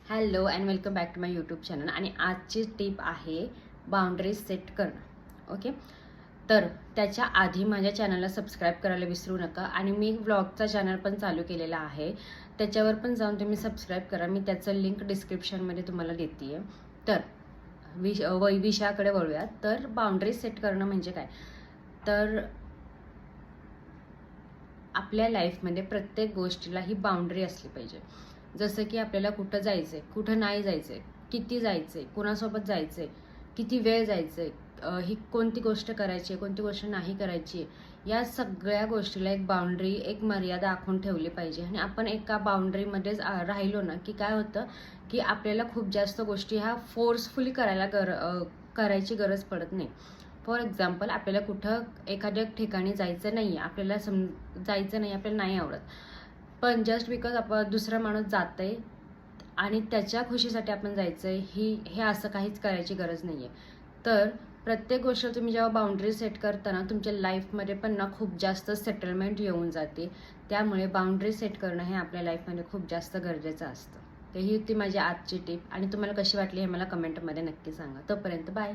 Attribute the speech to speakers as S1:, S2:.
S1: Hello and welcome back to my YouTube channel. आणि आजची tip आहे बाउंड्रीज सेट करणं. ओके, तर त्याच्या आधी माझ्या चॅनलला सबस्क्राईब करायला विसरू नका. आणि मी व्लॉगचा चॅनल पण चालू केलेला आहे, त्याच्यावर पण जाऊन तुम्ही सबस्क्राईब करा. मी त्याचं लिंक डिस्क्रिप्शनमध्ये तुम्हाला देते आहे. तर विषयाकडे वळूयात. तर बाउंड्रीज सेट करणं म्हणजे काय, तर आपल्या लाईफमध्ये प्रत्येक गोष्टीला ही बाउंड्री असली पाहिजे. जसं की आपल्याला कुठं जायचं आहे, कुठं नाही जायचं आहे, किती जायचं आहे, कुणासोबत जायचं आहे, किती वेळ जायचं आहे, ही कोणती गोष्ट करायची आहे, कोणती गोष्ट नाही करायची आहे, या सगळ्या गोष्टीला एक बाउंड्री, एक मर्यादा आखून ठेवली पाहिजे. आणि आपण एका बाउंड्रीमध्येच राहिलो ना की काय होतं की आपल्याला खूप जास्त गोष्टी ह्या फोर्सफुली करायची गरज पडत नाही. फॉर एक्झाम्पल, आपल्याला कुठं एखाद्या ठिकाणी जायचं नाही, आपल्याला जायचं नाही, आपल्याला नाही आवडत, पण जस्ट बिकॉज आपण दुसरा माणूस जात आहे आणि त्याच्या खुशीसाठी आपण जायचं आहे, हे असं काहीच करायची गरज नाही आहे. तर प्रत्येक गोष्ट तुम्ही जेव्हा बाउंड्री सेट करताना तुमच्या लाईफमध्ये पण ना खूप जास्त सेटलमेंट येऊन जाते. त्यामुळे बाउंड्री सेट करणं हे आपल्या लाईफमध्ये खूप जास्त गरजेचं असतं. तर ही होती माझी आजची टिप. आणि तुम्हाला कशी वाटली हे मला कमेंटमध्ये नक्की सांगा. तोपर्यंत बाय.